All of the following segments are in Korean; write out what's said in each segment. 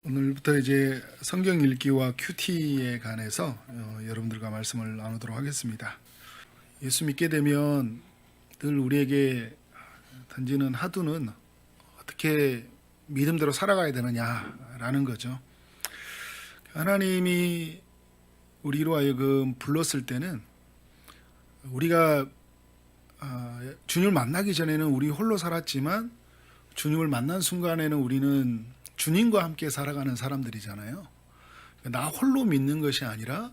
오늘부터 이제 성경 읽기와 큐티에 관해서 여러분들과 말씀을 나누도록 하겠습니다. 예수 믿게 되면 늘 우리에게 던지는 하두는 어떻게 믿음대로 살아가야 되느냐라는 거죠. 하나님이 우리로 하여금 불렀을 때는 우리가 주님을 만나기 전에는 우리 홀로 살았지만 주님을 만난 순간에는 우리는 주님과 함께 살아가는 사람들이잖아요. 나 홀로 믿는 것이 아니라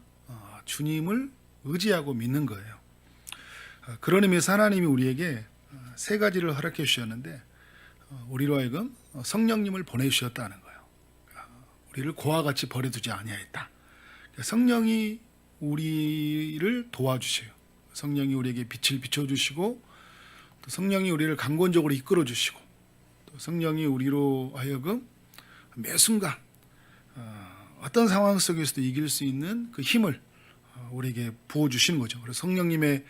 주님을 의지하고 믿는 거예요. 그런 의미에서 하나님이 우리에게 세 가지를 허락해 주셨는데 우리로 하여금 성령님을 보내주셨다는 거예요. 우리를 고와 같이 버려두지 아니하였다. 성령이 우리를 도와주세요. 성령이 우리에게 빛을 비춰주시고 또 성령이 우리를 강권적으로 이끌어주시고 또 성령이 우리로 하여금 매 순간 어떤 상황 속에서도 이길 수 있는 그 힘을 우리에게 부어주시는 거죠. 그래서 성령님의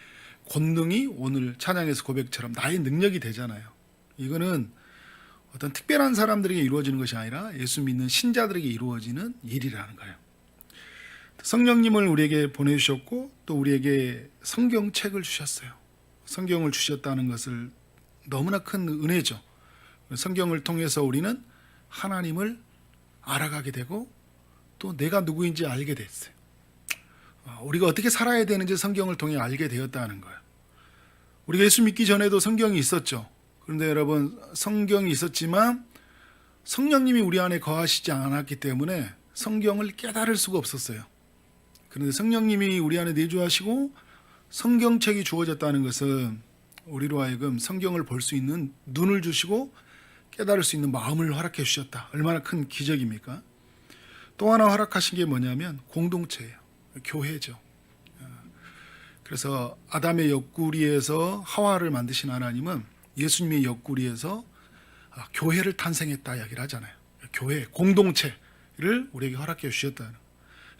권능이 오늘 찬양에서 고백처럼 나의 능력이 되잖아요. 이거는 어떤 특별한 사람들에게 이루어지는 것이 아니라 예수 믿는 신자들에게 이루어지는 일이라는 거예요. 성령님을 우리에게 보내주셨고 또 우리에게 성경책을 주셨어요. 성경을 주셨다는 것을 너무나 큰 은혜죠. 성경을 통해서 우리는 하나님을 알아가게 되고 또 내가 누구인지 알게 됐어요. 우리가 어떻게 살아야 되는지 성경을 통해 알게 되었다는 거예요. 우리가 예수 믿기 전에도 성경이 있었죠. 그런데 여러분, 성경이 있었지만 성령님이 우리 안에 거하시지 않았기 때문에 성경을 깨달을 수가 없었어요. 그런데 성령님이 우리 안에 내주하시고 성경책이 주어졌다는 것은 우리로 하여금 성경을 볼 수 있는 눈을 주시고 깨달을 수 있는 마음을 허락해 주셨다. 얼마나 큰 기적입니까? 또 하나 허락하신 게 뭐냐면 공동체예요. 교회죠. 그래서 아담의 옆구리에서 하와를 만드신 하나님은 예수님의 옆구리에서 교회를 탄생했다 이야기를 하잖아요. 교회, 공동체를 우리에게 허락해 주셨다는.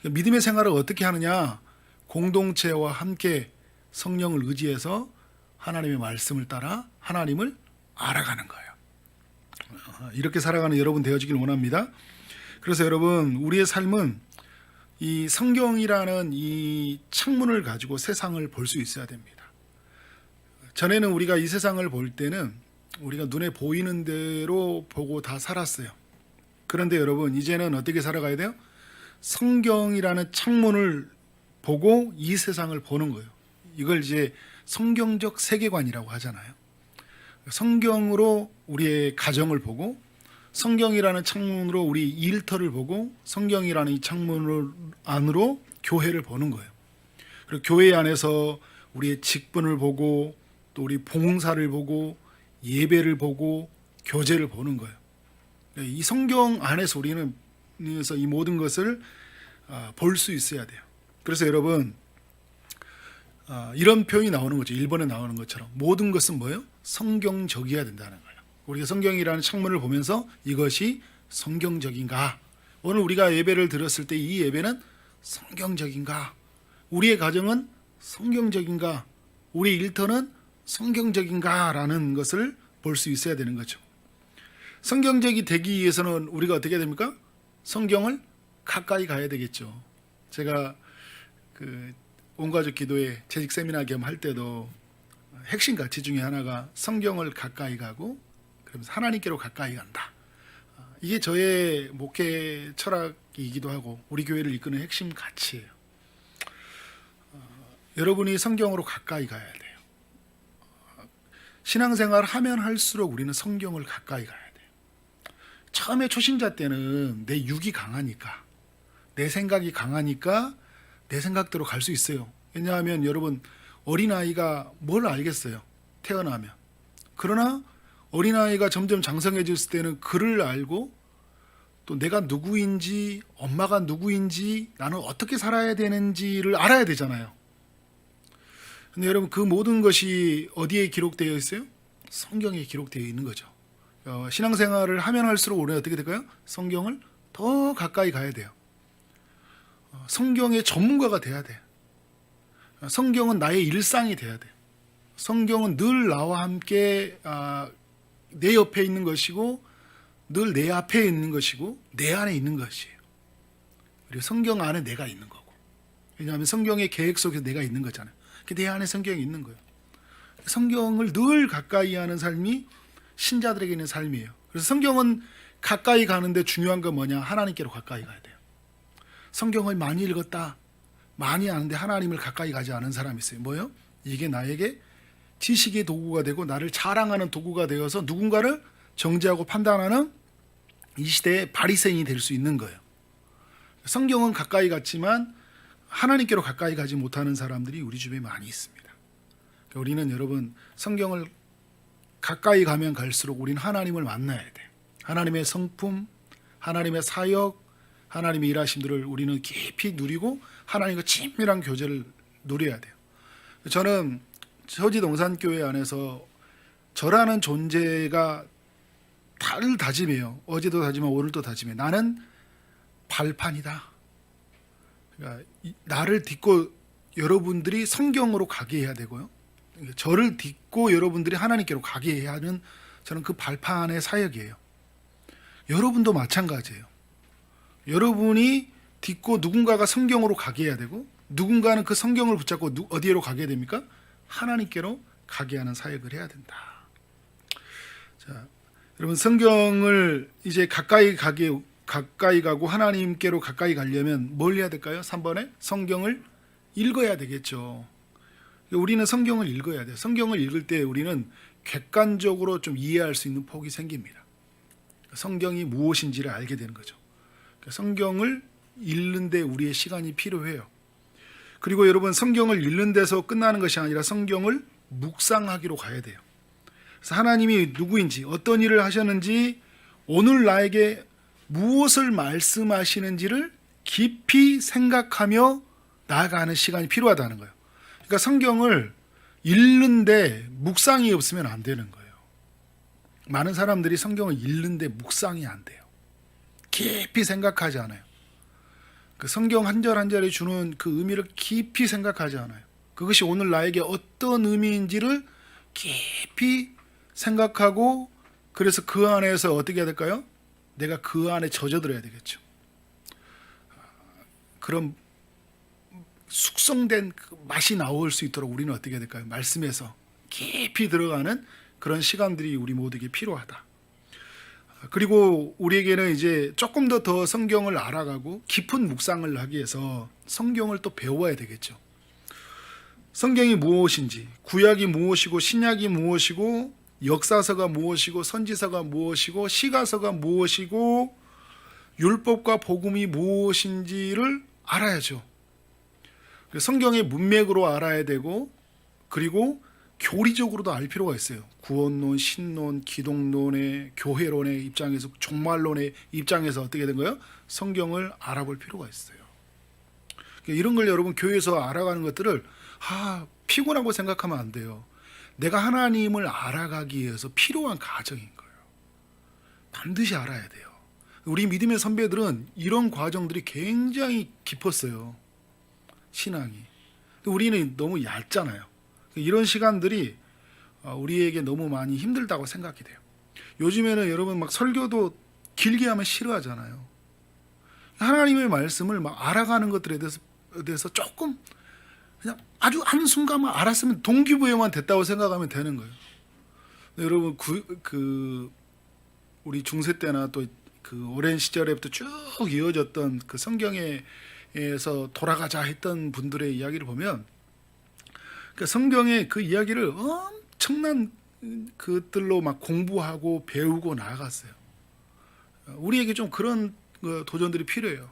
그러니까 믿음의 생활을 어떻게 하느냐? 공동체와 함께 성령을 의지해서 하나님의 말씀을 따라 하나님을 알아가는 거예요. 이렇게 살아가는 여러분 되어지길 원합니다. 그래서 여러분, 우리의 삶은 이 성경이라는 이 창문을 가지고 세상을 볼 수 있어야 됩니다. 전에는 우리가 이 세상을 볼 때는 우리가 눈에 보이는 대로 보고 다 살았어요. 그런데 여러분, 이제는 어떻게 살아가야 돼요? 성경이라는 창문을 보고 이 세상을 보는 거예요. 이걸 이제 성경적 세계관이라고 하잖아요. 성경으로 우리의 가정을 보고 성경이라는 창문으로 우리 일터를 보고 성경이라는 이 창문 안으로 교회를 보는 거예요. 그리고 교회 안에서 우리의 직분을 보고 또 우리 봉사를 보고 예배를 보고 교제를 보는 거예요. 이 성경 안에서 우리는 이 모든 것을 볼 수 있어야 돼요. 그래서 여러분, 이런 표현이 나오는 거죠. 일본에 나오는 것처럼 모든 것은 뭐예요? 성경적이어야 된다는 거예요. 우리가 성경이라는 창문을 보면서 이것이 성경적인가? 오늘 우리가 예배를 드렸을 때 이 예배는 성경적인가? 우리의 가정은 성경적인가? 우리의 일터는 성경적인가? 라는 것을 볼 수 있어야 되는 거죠. 성경적이 되기 위해서는 우리가 어떻게 됩니까? 성경을 가까이 가야 되겠죠. 제가 온가족 기도회 재직 세미나 겸 할 때도 핵심 가치 중에 하나가 성경을 가까이 가고 그러면서 하나님께로 가까이 간다. 이게 저의 목회 철학이기도 하고 우리 교회를 이끄는 핵심 가치예요. 여러분이 성경으로 가까이 가야 돼요. 신앙생활 하면 할수록 우리는 성경을 가까이 가야 돼요. 처음에 초신자 때는 내 육이 강하니까 내 생각이 강하니까 내 생각대로 갈 수 있어요. 왜냐하면 여러분, 어린아이가 뭘 알겠어요? 태어나면. 그러나 어린아이가 점점 장성해졌을 때는 글을 알고 또 내가 누구인지 엄마가 누구인지 나는 어떻게 살아야 되는지를 알아야 되잖아요. 근데 여러분, 그 모든 것이 어디에 기록되어 있어요? 성경에 기록되어 있는 거죠. 신앙생활을 하면 할수록 우리는 어떻게 될까요? 성경을 더 가까이 가야 돼요. 성경의 전문가가 돼야 돼. 성경은 나의 일상이 돼야 돼. 성경은 늘 나와 함께 내 옆에 있는 것이고 늘 내 앞에 있는 것이고 내 안에 있는 것이에요. 그리고 성경 안에 내가 있는 거고. 왜냐하면 성경의 계획 속에 내가 있는 거잖아요. 내 안에 성경이 있는 거예요. 성경을 늘 가까이 하는 삶이 신자들에게 있는 삶이에요. 그래서 성경은 가까이 가는데 중요한 건 뭐냐? 하나님께로 가까이 가야 돼요. 성경을 많이 읽었다, 많이 아는데 하나님을 가까이 가지 않은 사람이 있어요. 뭐요? 이게 나에게 지식의 도구가 되고 나를 자랑하는 도구가 되어서 누군가를 정죄하고 판단하는 이 시대의 바리새인이 될 수 있는 거예요. 성경은 가까이 갔지만 하나님께로 가까이 가지 못하는 사람들이 우리 주변에 많이 있습니다. 그러니까 우리는 여러분 성경을 가까이 가면 갈수록 우리는 하나님을 만나야 돼요. 하나님의 성품, 하나님의 사역, 하나님의 일하심들을 우리는 깊이 누리고 하나님과 친밀한 교제를 누려야 돼요. 저는 서지동산교회 안에서 저라는 존재가 늘 다짐해요. 어제도 다짐하고 오늘도 다짐해. 나는 발판이다. 그러니까 나를 딛고 여러분들이 성경으로 가게 해야 되고요. 저를 딛고 여러분들이 하나님께로 가게 해야 하는 저는 그 발판의 사역이에요. 여러분도 마찬가지예요. 여러분이 딛고 누군가가 성경으로 가게 해야 되고 누군가는 그 성경을 붙잡고 어디로 가게 됩니까? 하나님께로 가게 하는 사역을 해야 된다. 자, 여러분 성경을 이제 가까이 가고 하나님께로 가까이 가려면 뭘 해야 될까요? 3번에 성경을 읽어야 되겠죠. 우리는 성경을 읽어야 돼요. 성경을 읽을 때 우리는 객관적으로 좀 이해할 수 있는 폭이 생깁니다. 성경이 무엇인지를 알게 되는 거죠. 성경을 읽는데 우리의 시간이 필요해요. 그리고 여러분 성경을 읽는 데서 끝나는 것이 아니라 성경을 묵상하기로 가야 돼요. 그래서 하나님이 누구인지 어떤 일을 하셨는지 오늘 나에게 무엇을 말씀하시는지를 깊이 생각하며 나아가는 시간이 필요하다는 거예요. 그러니까 성경을 읽는데 묵상이 없으면 안 되는 거예요. 많은 사람들이 성경을 읽는데 묵상이 안 돼요. 깊이 생각하지 않아요. 그 성경 한 절 한 절에 주는 그 의미를 깊이 생각하지 않아요. 그것이 오늘 나에게 어떤 의미인지를 깊이 생각하고 그래서 그 안에서 어떻게 해야 될까요? 내가 그 안에 젖어들어야 되겠죠. 그런 숙성된 그 맛이 나올 수 있도록 우리는 어떻게 해야 될까요? 말씀에서 깊이 들어가는 그런 시간들이 우리 모두에게 필요하다. 그리고 우리에게는 이제 조금 더 성경을 알아가고 깊은 묵상을 하기 위해서 성경을 또 배워야 되겠죠. 성경이 무엇인지, 구약이 무엇이고 신약이 무엇이고 역사서가 무엇이고 선지서가 무엇이고 시가서가 무엇이고 율법과 복음이 무엇인지를 알아야죠. 성경의 문맥으로 알아야 되고 그리고 교리적으로도 알 필요가 있어요. 구원론, 신론, 기독론의 교회론의 입장에서 종말론의 입장에서 어떻게 된 거예요? 성경을 알아볼 필요가 있어요. 이런 걸 여러분 교회에서 알아가는 것들을 피곤하고 생각하면 안 돼요. 내가 하나님을 알아가기 위해서 필요한 과정인 거예요. 반드시 알아야 돼요. 우리 믿음의 선배들은 이런 과정들이 굉장히 깊었어요. 신앙이. 우리는 너무 얇잖아요. 이런 시간들이 우리에게 너무 많이 힘들다고 생각이 돼요. 요즘에는 여러분 막 설교도 길게 하면 싫어하잖아요. 하나님의 말씀을 막 알아가는 것들에 대해서 조금 그냥 아주 한순간만 알았으면 동기부여만 됐다고 생각하면 되는 거예요. 여러분 우리 중세 때나 또 그 오랜 시절에부터 쭉 이어졌던 그 성경에서 돌아가자 했던 분들의 이야기를 보면 그 성경의 그 이야기를 엄청난 것들로 막 공부하고 배우고 나아갔어요. 우리에게 좀 그런 도전들이 필요해요.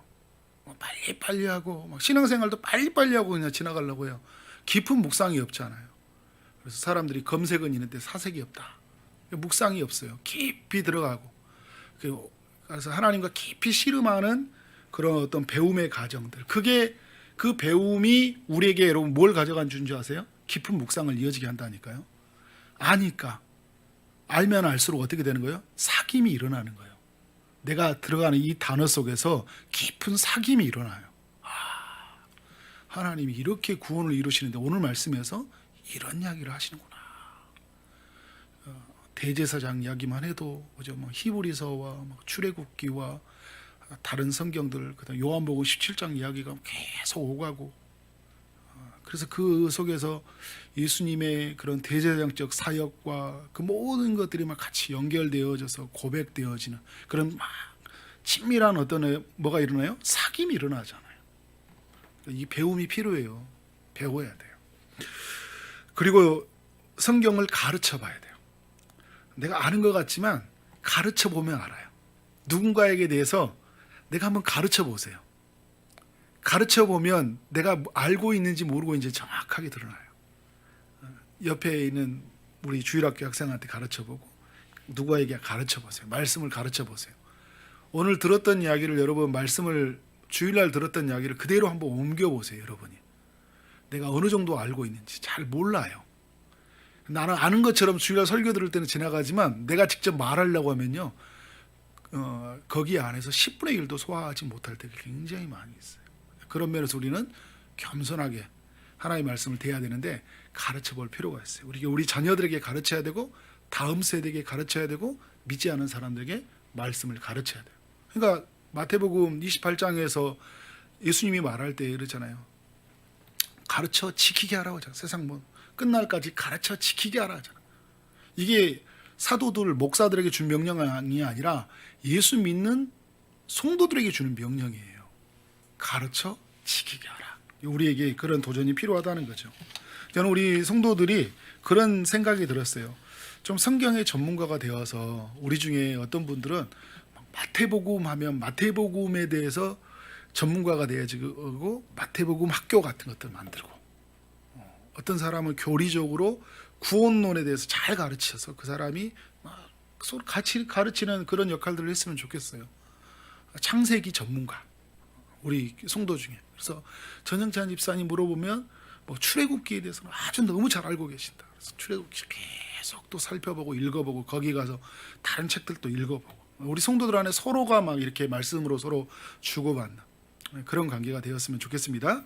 빨리빨리 하고 막 신앙생활도 빨리빨리 하고 그냥 지나가려고 해요. 깊은 묵상이 없잖아요. 그래서 사람들이 검색은 있는데 사색이 없다. 묵상이 없어요. 깊이 들어가고 그래서 하나님과 깊이 씨름하는 그런 어떤 배움의 과정들. 그 배움이 우리에게 여러분 뭘 가져간 줄 아세요? 깊은 묵상을 이어지게 한다니까요. 아니까 알면 알수록 어떻게 되는 거예요? 사귐이 일어나는 거예요. 내가 들어가는 이 단어 속에서 깊은 사귐이 일어나요. 하나님이 이렇게 구원을 이루시는데 오늘 말씀에서 이런 이야기를 하시는구나. 대제사장 이야기만 해도 그죠? 뭐 히브리서와 출애굽기와 다른 성경들, 그다음 요한복음 17장 이야기가 계속 오가고, 그래서 그 속에서 예수님의 그런 대제사장적 사역과 그 모든 것들이 막 같이 연결되어져서 고백되어지는 그런 막 친밀한 어떤 뭐가 일어나요? 사귐이 일어나잖아요. 이 배움이 필요해요. 배워야 돼요. 그리고 성경을 가르쳐 봐야 돼요. 내가 아는 것 같지만 가르쳐 보면 알아요. 누군가에게 대해서 내가 한번 가르쳐 보세요. 가르쳐 보면 내가 알고 있는지 모르고 있는지 정확하게 드러나요. 옆에 있는 우리 주일학교 학생한테 가르쳐 보고 누구에게 가르쳐 보세요. 말씀을 가르쳐 보세요. 오늘 들었던 이야기를 여러분 말씀을 주일날 들었던 이야기를 그대로 한번 옮겨 보세요. 여러분이 내가 어느 정도 알고 있는지 잘 몰라요. 나는 아는 것처럼 주일날 설교 들을 때는 지나가지만 내가 직접 말하려고 하면요, 거기 안에서 10분의 1도 소화하지 못할 때가 굉장히 많이 있어요. 그런 면에서 우리는 겸손하게 하나님의 말씀을 대해야 되는데 가르쳐 볼 필요가 있어요. 우리 자녀들에게 가르쳐야 되고 다음 세대에게 가르쳐야 되고 믿지 않은 사람들에게 말씀을 가르쳐야 돼요. 그러니까 마태복음 28장에서 예수님이 말할 때 이러잖아요. 가르쳐 지키게 하라고 하잖아요. 세상 뭐 끝날까지 가르쳐 지키게 하라 하잖아요. 이게 사도들, 목사들에게 준 명령이 아니라 예수 믿는 성도들에게 주는 명령이에요. 가르쳐 지키게 하라. 우리에게 그런 도전이 필요하다는 거죠. 저는 우리 성도들이 그런 생각이 들었어요. 좀 성경의 전문가가 되어서 우리 중에 어떤 분들은 마태복음 하면 마태복음에 대해서 전문가가 되어지고 마태복음 학교 같은 것들 만들고, 어떤 사람은 교리적으로 구원론에 대해서 잘 가르쳐서 그 사람이 서로 같이 가르치는 그런 역할들을 했으면 좋겠어요. 창세기 전문가 우리 성도 중에. 그래서 전영찬 집사님 물어보면 뭐 출애굽기에 대해서는 아주 너무 잘 알고 계신다. 그래서 출애굽기 계속 또 살펴보고 읽어보고 거기 가서 다른 책들도 읽어보고, 우리 성도들 안에 서로가 막 이렇게 말씀으로 서로 주고받는 그런 관계가 되었으면 좋겠습니다.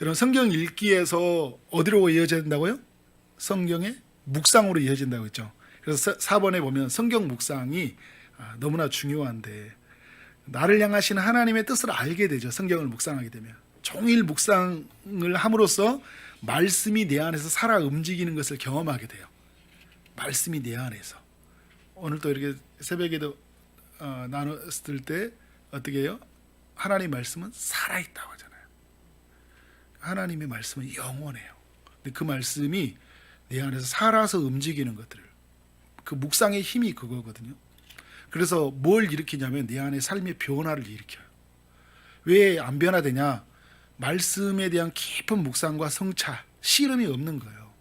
여러분, 성경 읽기에서 어디로 이어져야 된다고요? 성경의 묵상으로 이어진다고 했죠. 그래서 4번에 보면 성경 묵상이 너무나 중요한데, 나를 향하시는 하나님의 뜻을 알게 되죠. 성경을 묵상하게 되면 종일 묵상을 함으로써 말씀이 내 안에서 살아 움직이는 것을 경험하게 돼요. 말씀이 내 안에서. 오늘 또 이렇게 새벽에도 나눴을 때 어떻게 해요? 하나님의 말씀은 살아있다고 하잖아요. 하나님의 말씀은 영원해요. 근데 그 말씀이 내 안에서 살아서 움직이는 것들을, 그 묵상의 힘이 그거거든요. 그래서 뭘 일으키냐면 내 안에 삶의 변화를 일으켜요. 왜 안 변화되냐? 말씀에 대한 깊은 묵상과 성찰, 씨름이 없는 거예요.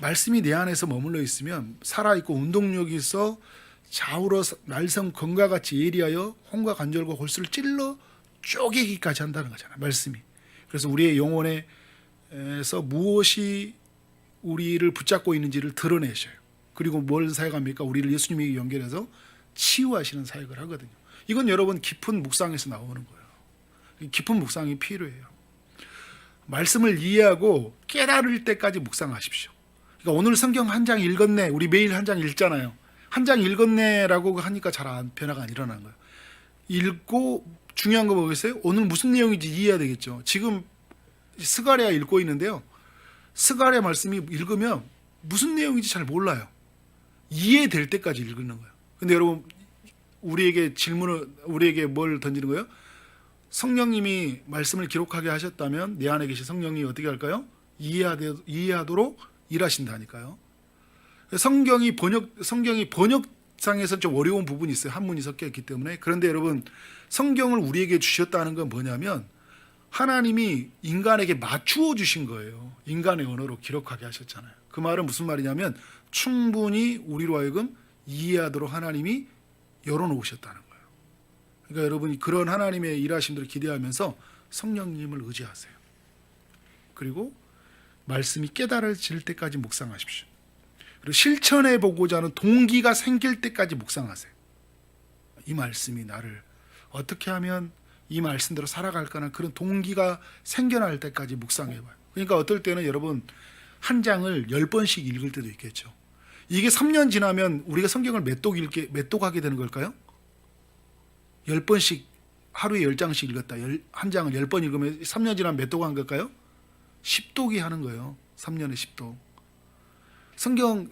말씀이 내 안에서 머물러 있으면 살아있고 운동력이 있어 좌우로 날성 검과 같이 예리하여 홍과 관절과 골수를 찔러 쪼개기까지 한다는 거잖아요. 말씀이. 그래서 우리의 영혼에서 무엇이 우리를 붙잡고 있는지를 드러내셔요. 그리고 뭘 사역합니까? 우리를 예수님에게 연결해서 치유하시는 사역을 하거든요. 이건 여러분 깊은 묵상에서 나오는 거예요. 깊은 묵상이 필요해요. 말씀을 이해하고 깨달을 때까지 묵상하십시오. 그러니까 오늘 성경 한 장 읽었네. 우리 매일 한 장 읽잖아요. 한 장 읽었네라고 하니까 잘 변화가 안 일어나는 거예요. 읽고 중요한 거 뭐겠어요? 오늘 무슨 내용인지 이해해야 되겠죠. 지금 스가랴 읽고 있는데요. 스가랴 말씀이 읽으면 무슨 내용인지 잘 몰라요. 이해될 때까지 읽는 거예요. 근데 여러분, 우리에게 뭘 던지는 거예요? 성령님이 말씀을 기록하게 하셨다면 내 안에 계신 성령이 어떻게 할까요? 이해하도록 일하신다니까요. 성경이 번역상에서 좀 어려운 부분이 있어요. 한문이 섞여 있기 때문에. 그런데 여러분, 성경을 우리에게 주셨다는 건 뭐냐면 하나님이 인간에게 맞추어 주신 거예요. 인간의 언어로 기록하게 하셨잖아요. 그 말은 무슨 말이냐면 충분히 우리로 하여금 이해하도록 하나님이 열어놓으셨다는 거예요. 그러니까 여러분이 그런 하나님의 일하심들을 기대하면서 성령님을 의지하세요. 그리고 말씀이 깨달아질 때까지 묵상하십시오. 그리고 실천해 보고자 하는 동기가 생길 때까지 묵상하세요. 이 말씀이 나를 어떻게 하면 이 말씀대로 살아갈까는 그런 동기가 생겨날 때까지 묵상해봐요. 그러니까 어떨 때는 여러분 한 장을 10번씩 읽을 때도 있겠죠. 이게 3년 지나면 우리가 성경을 몇 독 하게 되는 걸까요? 10번씩 하루에 10장씩 읽었다. 한 장을 10번 읽으면 3년 지나면 몇 독 한 걸까요? 10독이 하는 거예요. 3년에 10독. 성경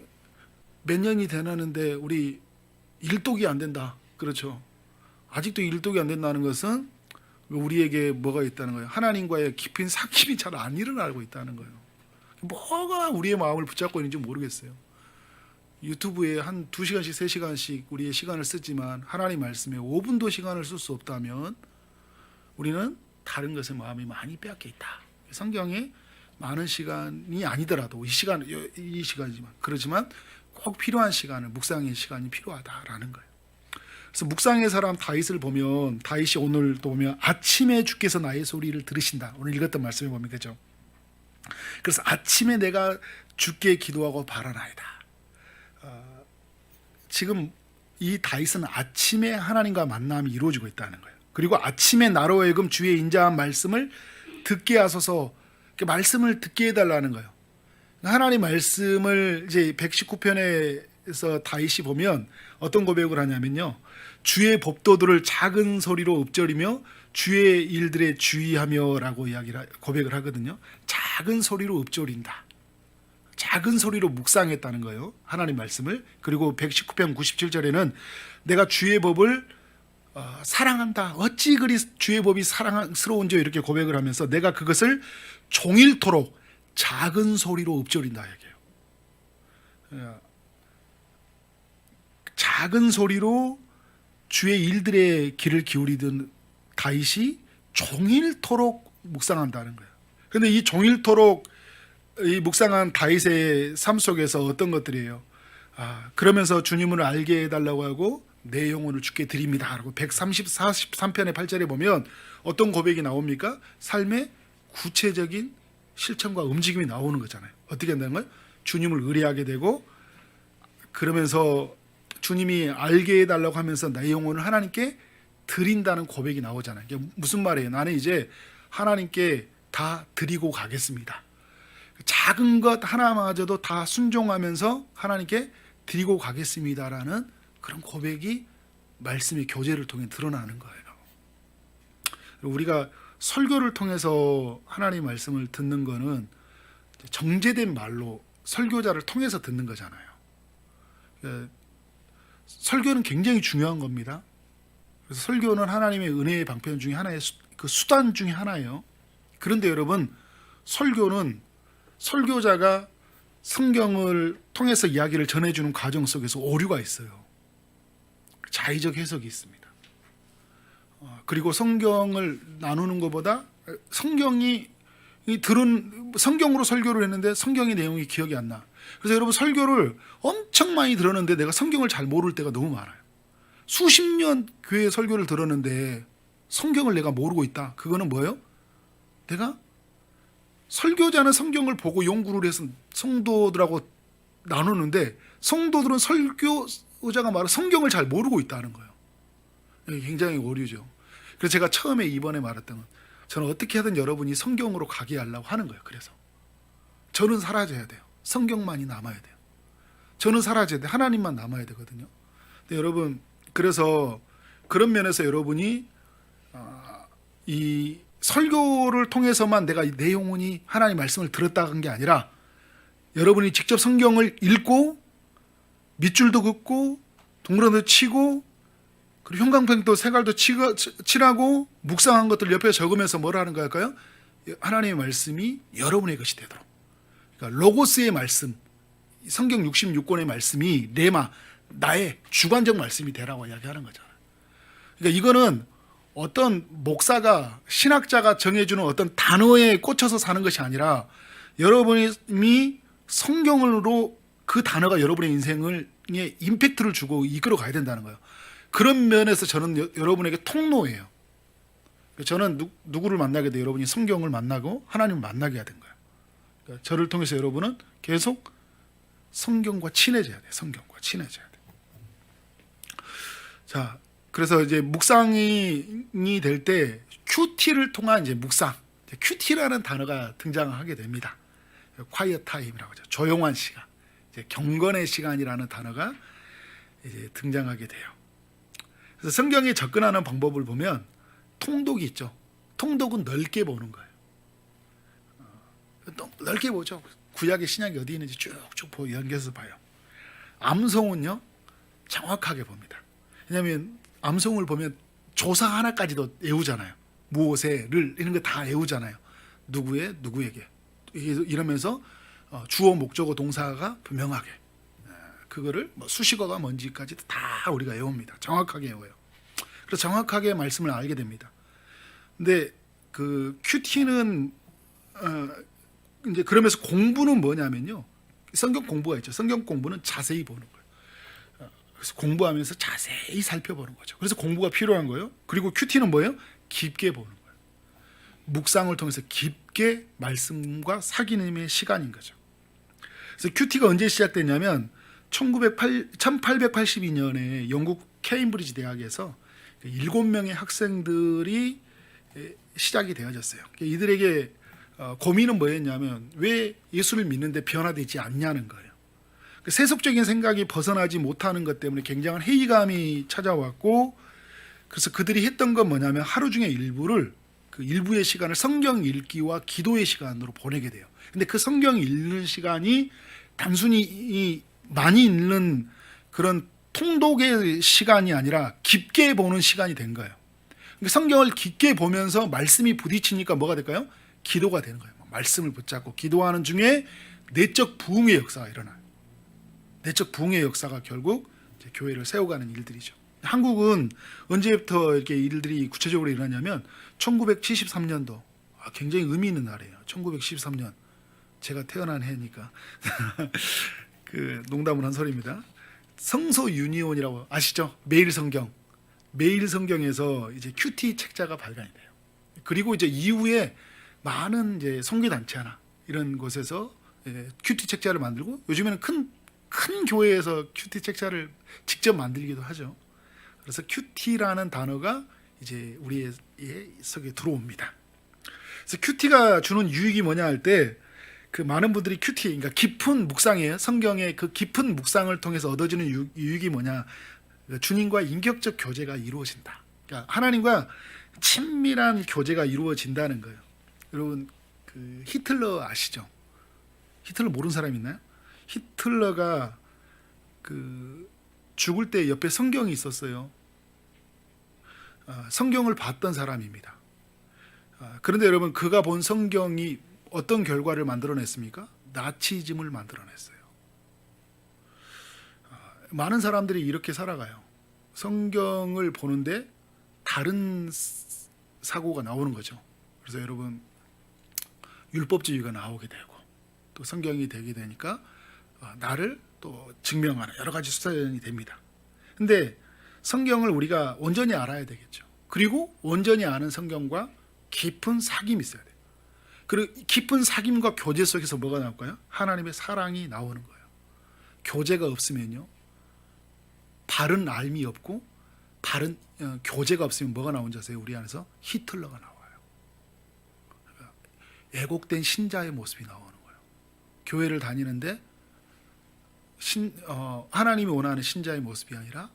몇 년이 되나는데 우리 1독이 안 된다. 그렇죠. 아직도 1독이 안 된다는 것은 우리에게 뭐가 있다는 거예요? 하나님과의 깊은 사귐이 잘 안 일어나고 있다는 거예요. 뭐가 우리의 마음을 붙잡고 있는지 모르겠어요. 유튜브에 한 2시간씩 3시간씩 우리의 시간을 쓰지만 하나님 말씀에 5분도 시간을 쓸 수 없다면 우리는 다른 것에 마음이 많이 빼앗겨 있다. 성경에 많은 시간이 아니더라도 이 시간이지만 그렇지만 꼭 필요한 시간을 묵상의 시간이 필요하다라는 거예요. 그래서 묵상의 사람 다윗을 보면 다윗이 오늘 또 보면 아침에 주께서 나의 소리를 들으신다. 오늘 읽었던 말씀에 보면 그죠. 그래서 아침에 내가 주께 기도하고 바라나이다. 지금 이 다윗은 아침에 하나님과 만남이 이루어지고 있다는 거예요. 그리고 아침에 나로 하여금 주의 인자한 말씀을 듣게 하소서, 말씀을 듣게 해달라는 거예요. 하나님 말씀을 이제 119편에서 다윗이 보면 어떤 고백을 하냐면요, 주의 법도들을 작은 소리로 읊조리며 주의 일들에 주의하며라고 고백을 하거든요. 작은 소리로 읊조린다. 작은 소리로 묵상했다는 거예요. 하나님 말씀을. 그리고 119편 97절에는 내가 주의 법을 사랑한다. 어찌 그리 주의 법이 사랑스러운지 이렇게 고백을 하면서 내가 그것을 종일토록 작은 소리로 읊조린다 얘기해요. 작은 소리로 주의 일들에 귀를 기울이던 다윗이 종일토록 묵상한다는 거예요. 그런데 이 종일토록 이 묵상한 다윗의 삶 속에서 어떤 것들이에요? 그러면서 주님을 알게 해달라고 하고 내 영혼을 주께 드립니다 라고 133편의 8절에 보면 어떤 고백이 나옵니까? 삶의 구체적인 실천과 움직임이 나오는 거잖아요. 어떻게 한다는 거예요? 주님을 의뢰하게 되고 그러면서 주님이 알게 해달라고 하면서 내 영혼을 하나님께 드린다는 고백이 나오잖아요. 이게 무슨 말이에요? 나는 이제 하나님께 다 드리고 가겠습니다. 작은 것 하나마저도 다 순종하면서 하나님께 드리고 가겠습니다라는 그런 고백이 말씀의 교제를 통해 드러나는 거예요. 우리가 설교를 통해서 하나님 말씀을 듣는 거는 정제된 말로 설교자를 통해서 듣는 거잖아요. 설교는 굉장히 중요한 겁니다. 그래서 설교는 하나님의 은혜의 방편 중에 하나의 그 수단 중에 하나예요. 그런데 여러분, 설교는 설교자가 성경을 통해서 이야기를 전해주는 과정 속에서 오류가 있어요. 자의적 해석이 있습니다. 그리고 성경을 나누는 것보다 성경으로 설교를 했는데 성경의 내용이 기억이 안 나. 그래서 여러분 설교를 엄청 많이 들었는데 내가 성경을 잘 모를 때가 너무 많아요. 수십 년 교회 설교를 들었는데 성경을 내가 모르고 있다. 그거는 뭐예요? 내가 설교자는 성경을 보고 연구를 해서 성도들하고 나누는데 성도들은 설교자가 말하는 성경을 잘 모르고 있다는 거예요. 굉장히 오류죠. 그래서 제가 처음에 이번에 말했던 건 저는 어떻게 하든 여러분이 성경으로 가게 하려고 하는 거예요. 그래서 저는 사라져야 돼요. 성경만이 남아야 돼요. 저는 사라져야 돼요. 하나님만 남아야 되거든요. 근데 여러분, 그래서 그런 면에서 여러분이 이 설교를 통해서만 내가 내 영혼이 하나님 말씀을 들었다 한 게 아니라 여러분이 직접 성경을 읽고 밑줄도 긋고 동그라미도 치고 그리고 형광펜도 색깔도 칠하고 묵상한 것들 옆에 적으면서 뭘 하는 걸까요? 하나님의 말씀이 여러분의 것이 되도록. 그러니까 로고스의 말씀, 성경 66권의 말씀이 나의 주관적 말씀이 되라고 이야기하는 거잖아요. 그러니까 이거는 어떤 목사가 신학자가 정해주는 어떤 단어에 꽂혀서 사는 것이 아니라 여러분이 성경으로 그 단어가 여러분의 인생에 임팩트를 주고 이끌어 가야 된다는 거예요. 그런 면에서 저는 여러분에게 통로예요. 저는 누구를 만나게 돼 여러분이 성경을 만나고 하나님을 만나게 해야 된 거예요. 그러니까 저를 통해서 여러분은 계속 성경과 친해져야 돼요. 성경과 친해져야 돼요. 자, 그래서 이제 묵상이 될 때 큐티를 통한 이제 묵상, 큐티라는 단어가 등장하게 됩니다. quiet time이라고 하죠. 조용한 시간. 이제 경건의 시간이라는 단어가 이제 등장하게 돼요. 그래서 성경에 접근하는 방법을 보면 통독이 있죠. 통독은 넓게 보는 거예요. 넓게 보죠. 구약의 신약이 어디 있는지 쭉쭉 연결해서 봐요. 암송은요 정확하게 봅니다. 왜냐하면 암송을 보면 조사 하나까지도 외우잖아요. 무엇에를 이런 거 다 외우잖아요. 누구에게 이러면서 주어 목적어 동사가 분명하게 그거를 뭐 수식어가 뭔지까지 다 우리가 외웁니다. 정확하게 외워요. 그래서 정확하게 말씀을 알게 됩니다. 근데 그 큐티는 이제 그러면서 공부는 뭐냐면요. 성경 공부가 있죠. 성경 공부는 자세히 보는 거예요. 그래서 공부하면서 자세히 살펴보는 거죠. 그래서 공부가 필요한 거예요. 그리고 큐티는 뭐예요? 깊게 보는 거예요. 묵상을 통해서 깊게 말씀과 사귐의 시간인 거죠. 그래서 큐티가 언제 시작됐냐면 1882년에 영국 케임브리지 대학에서 7명의 학생들이 시작이 되어졌어요. 이들에게 고민은 뭐였냐면 왜 예수를 믿는데 변화되지 않냐는 거예요. 세속적인 생각이 벗어나지 못하는 것 때문에 굉장한 회의감이 찾아왔고, 그래서 그들이 했던 건 뭐냐면 하루 중에 일부를 그 일부의 시간을 성경 읽기와 기도의 시간으로 보내게 돼요. 근데 그 성경 읽는 시간이 단순히 많이 읽는 그런 통독의 시간이 아니라 깊게 보는 시간이 된 거예요. 성경을 깊게 보면서 말씀이 부딪히니까 뭐가 될까요? 기도가 되는 거예요. 말씀을 붙잡고 기도하는 중에 내적 부흥의 역사가 일어나요. 내적 부흥의 역사가 결국 이제 교회를 세워가는 일들이죠. 한국은 언제부터 이렇게 일들이 구체적으로 일어나냐면 1973년도 굉장히 의미 있는 날이에요. 1973년 제가 태어난 해니까 그 농담을 한 소리입니다. 성서 유니온이라고 아시죠? 매일 성경에서 이제 큐티 책자가 발간이 돼요. 그리고 이제 이후에 많은 이제 선교 단체나 이런 곳에서 큐티 책자를 만들고 요즘에는 큰 교회에서 큐티 책자를 직접 만들기도 하죠. 그래서 큐티라는 단어가 이제 우리의 속에 들어옵니다. 그래서 큐티가 주는 유익이 뭐냐 할 때 그 많은 분들이 큐티, 그러니까 깊은 묵상이에요. 성경의 그 깊은 묵상을 통해서 얻어지는 유익이 뭐냐? 주님과 인격적 교제가 이루어진다. 그러니까 하나님과 친밀한 교제가 이루어진다는 거예요. 여러분 그 히틀러 아시죠? 히틀러 모르는 사람 있나요? 히틀러가 그 죽을 때 옆에 성경이 있었어요. 성경을 봤던 사람입니다. 그런데 여러분 그가 본 성경이 어떤 결과를 만들어냈습니까? 나치즘을 만들어냈어요. 많은 사람들이 이렇게 살아가요. 성경을 보는데 다른 사고가 나오는 거죠. 그래서 여러분 율법주의가 나오게 되고 또 성경이 되게 되니까 나를 또 증명하는 여러 가지 수사연이 됩니다. 근데 성경을 우리가 온전히 알아야 되겠죠. 그리고 온전히 아는 성경과 깊은 사귐이 있어야 돼요. 그리고 깊은 사귐과 교제 속에서 뭐가 나올까요? 하나님의 사랑이 나오는 거예요. 교제가 없으면요, 바른 알미 없고 바른 교제가 없으면 뭐가 나오는지 아세요? 우리 안에서 히틀러가 나와요. 그러니까 왜곡된 신자의 모습이 나오는 거예요. 교회를 다니는데 하나님이 원하는 신자의 모습이 아니라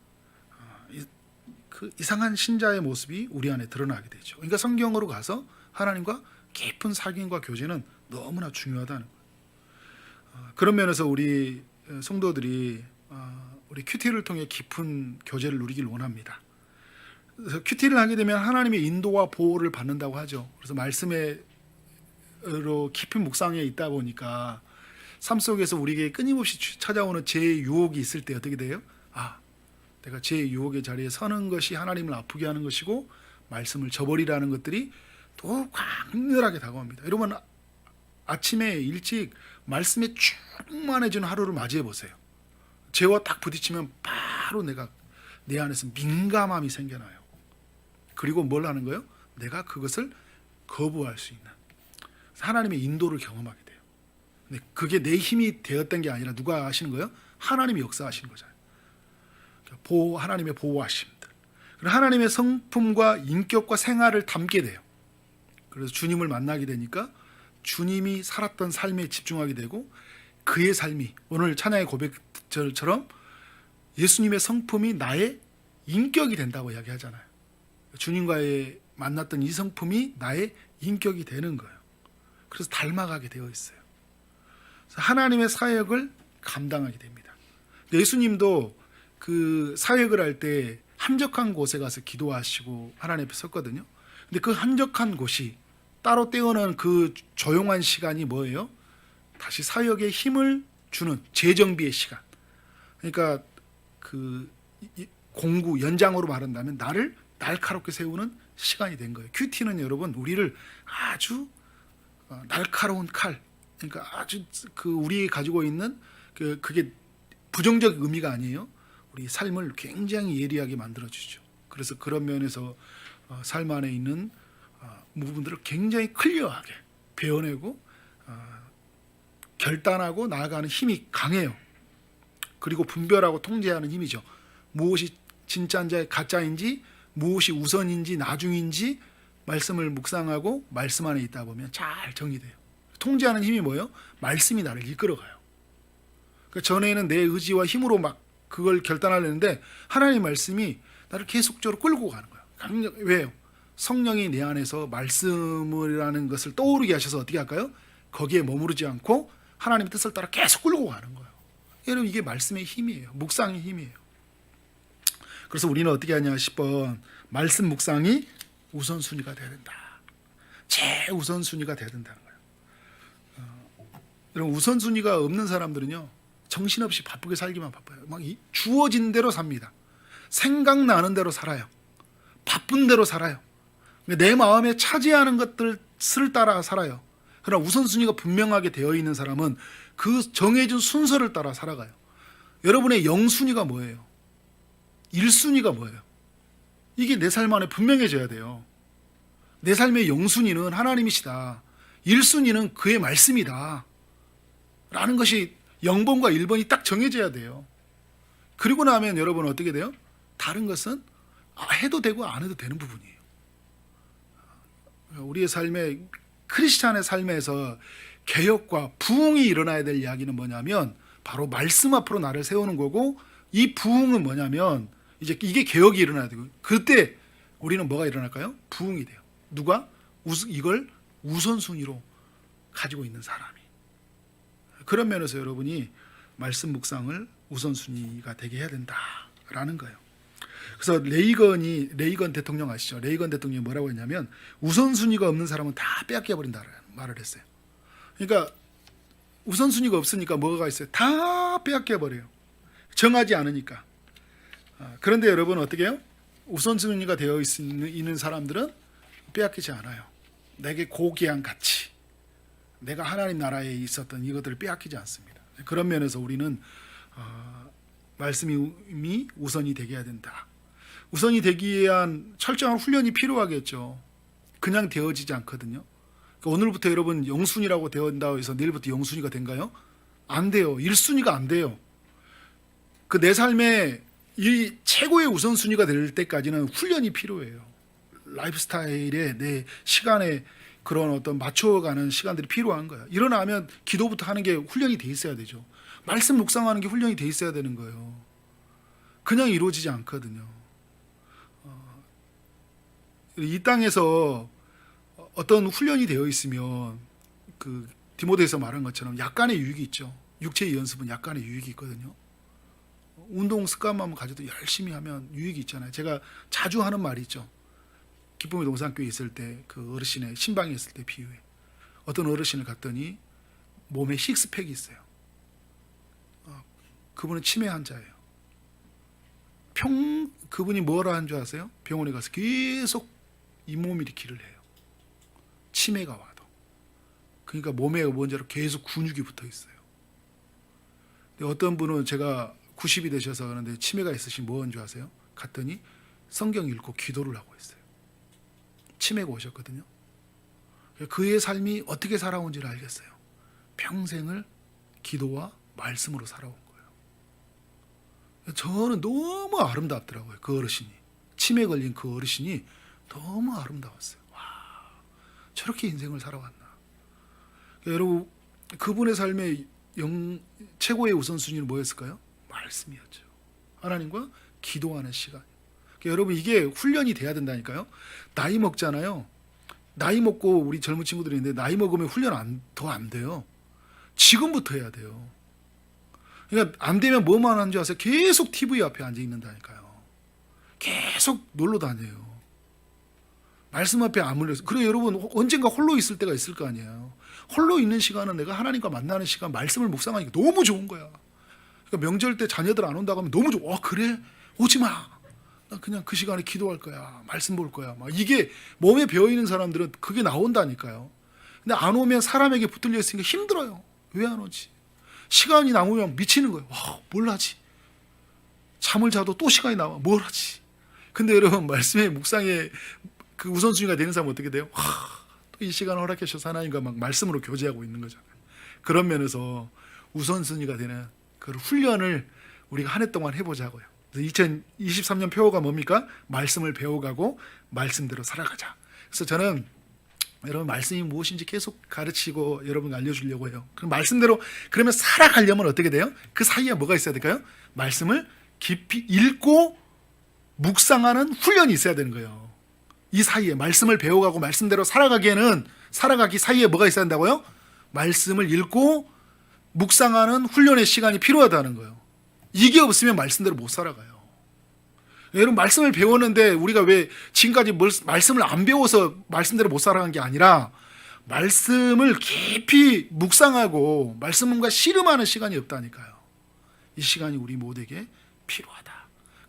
그 이상한 신자의 모습이 우리 안에 드러나게 되죠. 그러니까 성경으로 가서 하나님과 깊은 사귐과 교제는 너무나 중요하다는 거예요. 그런 면에서 우리 성도들이 우리 큐티를 통해 깊은 교제를 누리길 원합니다. 그래서 큐티를 하게 되면 하나님의 인도와 보호를 받는다고 하죠. 그래서 말씀으로 깊은 묵상에 있다 보니까 삶 속에서 우리에게 끊임없이 찾아오는 죄의 유혹이 있을 때 어떻게 돼요? 내가 죄의 유혹의 자리에 서는 것이 하나님을 아프게 하는 것이고 말씀을 저버리라는 것들이 또 강렬하게 다가옵니다. 여러분 아침에 일찍 말씀에 충만해지는 하루를 맞이해 보세요. 죄와 딱 부딪히면 바로 내 안에서 민감함이 생겨나요. 그리고 뭘 하는 거예요? 내가 그것을 거부할 수 있는 하나님의 인도를 경험하게 돼요. 근데 그게 내 힘이 되었던 게 아니라 누가 하시는 거예요? 하나님이 역사하시는 거잖아요. 하나님의 보호하심들. 하나님의 성품과 인격과 생활을 담게 돼요. 그래서 주님을 만나게 되니까 주님이 살았던 삶에 집중하게 되고 그의 삶이 오늘 찬양의 고백절처럼 예수님의 성품이 나의 인격이 된다고 이야기하잖아요. 주님과의 만났던 이 성품이 나의 인격이 되는 거예요. 그래서 닮아가게 되어 있어요. 그래서 하나님의 사역을 감당하게 됩니다. 예수님도 그 사역을 할 때 한적한 곳에 가서 기도하시고 하나님 앞에 섰거든요. 근데 그 한적한 곳이 따로 떼어놓은 그 조용한 시간이 뭐예요? 다시 사역에 힘을 주는 재정비의 시간. 그러니까 그 공구 연장으로 말한다면 나를 날카롭게 세우는 시간이 된 거예요. 큐티는 여러분 우리를 아주 날카로운 칼, 그러니까 아주 그 우리 가지고 있는 그게 부정적 의미가 아니에요. 우리 삶을 굉장히 예리하게 만들어 주죠. 그래서 그런 면에서 삶 안에 있는 부분들을 굉장히 클리어하게 베어내고 결단하고 나아가는 힘이 강해요. 그리고 분별하고 통제하는 힘이죠. 무엇이 진짜인지 가짜인지, 무엇이 우선인지 나중인지 말씀을 묵상하고 말씀 안에 있다 보면 잘 정리돼요. 통제하는 힘이 뭐예요? 말씀이 나를 이끌어가요. 그러니까 전에는 내 의지와 힘으로 막 그걸 결단하려는데 하나님의 말씀이 나를 계속적으로 끌고 가는 거예요. 왜요? 성령이 내 안에서 말씀이라는 것을 떠오르게 하셔서 어떻게 할까요? 거기에 머무르지 않고 하나님의 뜻을 따라 계속 끌고 가는 거예요. 여러분 이게 말씀의 힘이에요. 묵상의 힘이에요. 그래서 우리는 어떻게 하냐 10번 말씀 묵상이 우선순위가 돼야 된다. 최우선순위가 돼야 된다는 거예요. 여러분 우선순위가 없는 사람들은요 정신없이 바쁘게 살기만 바빠요. 막 주어진 대로 삽니다. 생각나는 대로 살아요. 바쁜 대로 살아요. 내 마음에 차지하는 것들을 따라 살아요. 그러나 우선순위가 분명하게 되어 있는 사람은 그 정해진 순서를 따라 살아가요. 여러분의 영순위가 뭐예요? 1순위가 뭐예요? 이게 내 삶 안에 분명해져야 돼요. 내 삶의 영순위는 하나님이시다. 1순위는 그의 말씀이다. 라는 것이 0번과 1번이 딱 정해져야 돼요. 그리고 나면 여러분 어떻게 돼요? 다른 것은 해도 되고 안 해도 되는 부분이에요. 우리의 삶의 크리스찬의 삶에서 개혁과 부흥이 일어나야 될 이야기는 뭐냐면 바로 말씀 앞으로 나를 세우는 거고 이 부흥은 뭐냐면 이제 이게 개혁이 일어나야 되고 그때 우리는 뭐가 일어날까요? 부흥이 돼요. 누가? 이걸 우선순위로 가지고 있는 사람이. 그런 면에서 여러분이 말씀 묵상을 우선순위가 되게 해야 된다라는 거예요. 그래서 레이건 대통령 아시죠? 레이건 대통령이 뭐라고 했냐면 우선순위가 없는 사람은 다 빼앗겨 버린다라는 말을 했어요. 그러니까 우선순위가 없으니까 뭐가 있어요? 다 빼앗겨 버려요. 정하지 않으니까. 그런데 여러분 어떻게 해요? 우선순위가 되어 있는 사람들은 빼앗기지 않아요. 내게 고귀한 가치, 내가 하나님 나라에 있었던 이것들을 빼앗기지 않습니다. 그런 면에서 우리는 말씀이 우선이 되게 해야 된다. 우선이 되기 위한 철저한 훈련이 필요하겠죠. 그냥 되어지지 않거든요. 그러니까 오늘부터 여러분 영순이라고 되었다고 해서 내일부터 영순이가 된가요? 안 돼요. 1순위가 안 돼요. 그 내 삶의 이 최고의 우선순위가 될 때까지는 훈련이 필요해요. 라이프 스타일에 내 시간에 그런 어떤 맞춰가는 시간들이 필요한 거야. 일어나면 기도부터 하는 게 훈련이 돼 있어야 되죠. 말씀 묵상하는 게 훈련이 돼 있어야 되는 거예요. 그냥 이루어지지 않거든요. 이 땅에서 어떤 훈련이 되어 있으면 그 디모데에서 말한 것처럼 약간의 유익이 있죠. 육체의 연습은 약간의 유익이 있거든요. 운동 습관만 가져도 열심히 하면 유익이 있잖아요. 제가 자주 하는 말이 있죠. 기쁨의 동산교회 있을 때 그 어르신의 신방에 있을 때 비유해. 어떤 어르신을 갔더니 몸에 식스팩이 있어요. 그분은 치매 환자예요. 그분이 뭐라 한 줄 아세요? 병원에 가서 계속 잇몸 일으키를 해요. 치매가 와도. 그러니까 몸에 먼저로 계속 근육이 붙어 있어요. 근데 어떤 분은 제가 90이 되셔서 그런데 치매가 있으신 뭐한 줄 아세요? 갔더니 성경 읽고 기도를 하고 있어요. 치매가 오셨거든요. 그의 삶이 어떻게 살아온지를 알겠어요. 평생을 기도와 말씀으로 살아온 거예요. 저는 너무 아름답더라고요. 그 어르신이. 치매 걸린 그 어르신이 너무 아름다웠어요. 와, 저렇게 인생을 살아왔나. 여러분 그분의 삶에 최고의 우선순위는 뭐였을까요? 말씀이었죠. 하나님과 기도하는 시간. 그러니까 여러분 이게 훈련이 돼야 된다니까요. 나이 먹잖아요. 나이 먹고 우리 젊은 친구들이 있는데 나이 먹으면 훈련 더 안 돼요. 지금부터 해야 돼요. 그러니까 안 되면 뭐만 하는 줄 아세요? 계속 TV 앞에 앉아 있는다니까요. 계속 놀러 다녀요. 말씀 앞에 아물려서. 그리고 여러분 언젠가 홀로 있을 때가 있을 거 아니에요. 홀로 있는 시간은 내가 하나님과 만나는 시간, 말씀을 묵상하니까 너무 좋은 거야. 그러니까 명절 때 자녀들 안 온다고 하면 너무 좋아. 그래? 오지 마. 나 그냥 그 시간에 기도할 거야. 말씀 볼 거야. 막 이게 몸에 배어 있는 사람들은 그게 나온다니까요. 근데 안 오면 사람에게 붙들려 있으니까 힘들어요. 왜 안 오지? 시간이 남으면 미치는 거예요. 와, 뭘 하지? 잠을 자도 또 시간이 남아. 뭘 하지? 근데 여러분 말씀의 묵상에 그 우선순위가 되는 사람은 어떻게 돼요? 또 이 시간을 허락해 주셔서 하나님과 막 말씀으로 교제하고 있는 거잖아요. 그런 면에서 우선순위가 되는 그 훈련을 우리가 한 해 동안 해보자고요. 2023년 표어가 뭡니까? 말씀을 배워가고 말씀대로 살아가자. 그래서 저는 여러분 말씀이 무엇인지 계속 가르치고 여러분 알려주려고 해요. 그럼 말씀대로 그러면 살아가려면 어떻게 돼요? 그 사이에 뭐가 있어야 될까요? 말씀을 깊이 읽고 묵상하는 훈련이 있어야 되는 거예요. 이 사이에 말씀을 배워가고 말씀대로 살아가기 사이에 뭐가 있어야 한다고요? 말씀을 읽고 묵상하는 훈련의 시간이 필요하다는 거예요. 이게 없으면 말씀대로 못 살아가요. 여러분 말씀을 배웠는데 우리가 왜 지금까지 말씀을 안 배워서 말씀대로 못 살아간 게 아니라 말씀을 깊이 묵상하고 말씀과 씨름하는 시간이 없다니까요. 이 시간이 우리 모두에게 필요하다.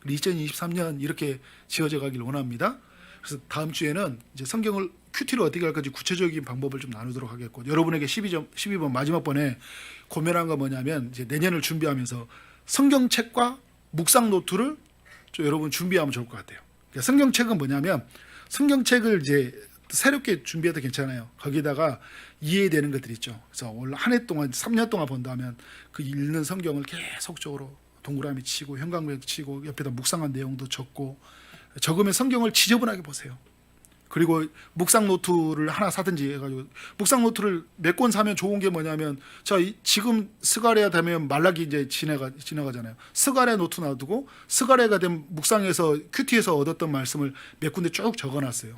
2023년 이렇게 지어져 가길 원합니다. 그래서 다음 주에는 이제 성경을 큐티로 어떻게 할 건지 구체적인 방법을 좀 나누도록 하겠고, 여러분에게 12번 마지막 번에 고민한 건 뭐냐면 이제 내년을 준비하면서 성경책과 묵상 노트를 좀 여러분 준비하면 좋을 것 같아요. 그러니까 성경책은 뭐냐면 성경책을 이제 새롭게 준비해도 괜찮아요. 거기다가 이해되는 것들 있죠. 그래서 올 한 해 동안 3년 동안 본다면 그 읽는 성경을 계속적으로 동그라미 치고 형광펜 치고 옆에다 묵상한 내용도 적고, 적으면 성경을 지저분하게 보세요. 그리고 묵상 노트를 하나 사든지 해가지고, 묵상 노트를 몇 권 사면 좋은 게 뭐냐면, 지금 스가랴 되면 말라기 이제 지나가잖아요. 스가랴 노트 놔두고 스가랴가 된 묵상에서 큐티에서 얻었던 말씀을 몇 군데 쭉 적어놨어요.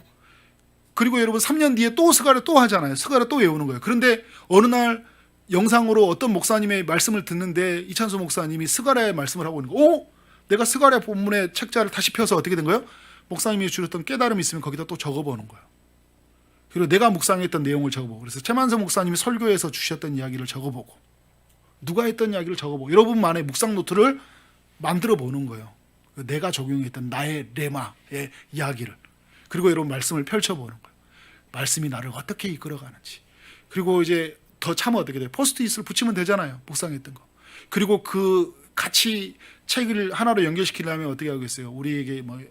그리고 여러분 3년 뒤에 또 스가랴 또 하잖아요. 스가랴 또 외우는 거예요. 그런데 어느 날 영상으로 어떤 목사님의 말씀을 듣는데 이찬수 목사님이 스가랴의 말씀을 하고 있는 거. 내가 스가랴 본문의 책자를 다시 펴서 어떻게 된 거예요? 목사님이 주셨던 깨달음이 있으면 거기다 또 적어보는 거예요. 그리고 내가 묵상했던 내용을 적어보고, 그래서 최만서 목사님이 설교에서 주셨던 이야기를 적어보고, 누가 했던 이야기를 적어보고, 여러분만의 묵상 노트를 만들어 보는 거예요. 내가 적용했던 나의 레마의 이야기를. 그리고 여러분 말씀을 펼쳐보는 거예요. 말씀이 나를 어떻게 이끌어가는지. 그리고 이제 더 참아 어떻게 돼요? 포스트잇을 붙이면 되잖아요. 묵상했던 거. 그리고 그 같이 책을 하나로 연결시키려면 어떻게 하겠어요? 우리에게 뭐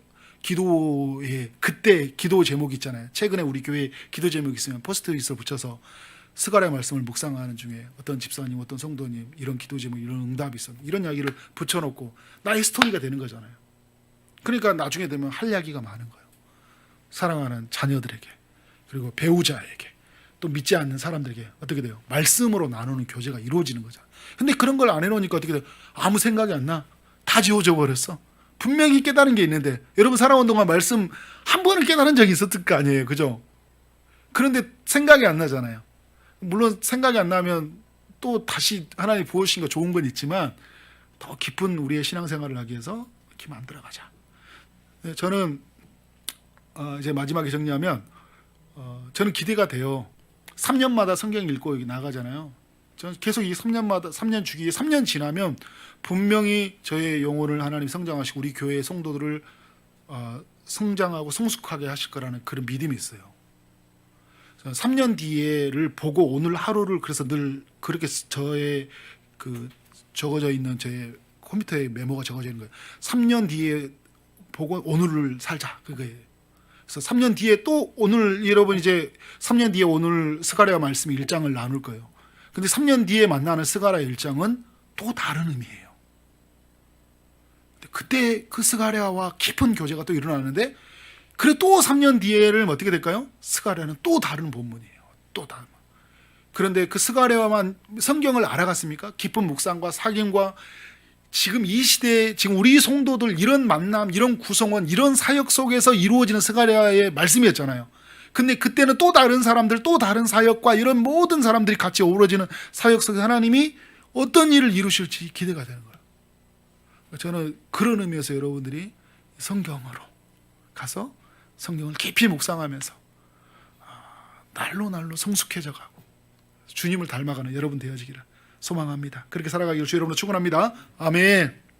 기도에 그때 기도 제목이 있잖아요. 최근에 우리 교회 기도 제목이 있으면 포스트잇을 붙여서 스가랴 말씀을 묵상하는 중에 어떤 집사님, 어떤 성도님 이런 기도 제목, 이런 응답이 있어, 이런 이야기를 붙여놓고 나의 스토리가 되는 거잖아요. 그러니까 나중에 되면 할 이야기가 많은 거예요. 사랑하는 자녀들에게, 그리고 배우자에게, 또 믿지 않는 사람들에게 어떻게 돼요? 말씀으로 나누는 교제가 이루어지는 거잖아요. 근데 그런 걸 안 해놓으니까 어떻게 돼요? 아무 생각이 안 나. 다 지워져 버렸어. 분명히 깨달은 게 있는데, 여러분 살아온 동안 말씀 한 번은 깨달은 적이 있었을 거 아니에요, 그죠? 그런데 생각이 안 나잖아요. 물론 생각이 안 나면 또 다시 하나님 부어주신 거 좋은 건 있지만, 더 깊은 우리의 신앙생활을 하기 위해서 이렇게 만들어가자. 저는 이제 마지막에 정리하면, 저는 기대가 돼요. 3년마다 성경 읽고 나가잖아요. 저는 계속 이 3년 주기에 3년 지나면 분명히 저의 영혼을 하나님 성장하시고 우리 교회의 성도들을 성장하고 성숙하게 하실 거라는 그런 믿음이 있어요. 3년 뒤에를 보고 오늘 하루를, 그래서 늘 그렇게 저의 그 적어져 있는 제 컴퓨터에 메모가 적어져 있는 거예요. 3년 뒤에 보고 오늘을 살자, 그거예요. 그래서 3년 뒤에 또 오늘, 여러분 이제 3년 뒤에 오늘 스가랴 말씀 1장을 나눌 거예요. 근데 3년 뒤에 만나는 스가랴 1장은 또 다른 의미예요. 그때 그 스가랴와 깊은 교제가 또 일어나는데, 그래 또 3년 뒤에를 어떻게 될까요? 스가랴는 또 다른 본문이에요. 또 다른. 그런데 그 스가랴만 성경을 알아갔습니까? 깊은 묵상과 사김과 지금 이 시대에 지금 우리 성도들 이런 만남, 이런 구성원, 이런 사역 속에서 이루어지는 스가랴의 말씀이었잖아요. 근데 그때는 또 다른 사람들, 또 다른 사역과 이런 모든 사람들이 같이 어우러지는 사역 속에 하나님이 어떤 일을 이루실지 기대가 되는 거예요. 저는 그런 의미에서 여러분들이 성경으로 가서 성경을 깊이 묵상하면서 날로 날로 성숙해져 가고 주님을 닮아가는 여러분 되어지기를 소망합니다. 그렇게 살아가기를 주 여러분을 축원합니다. 아멘.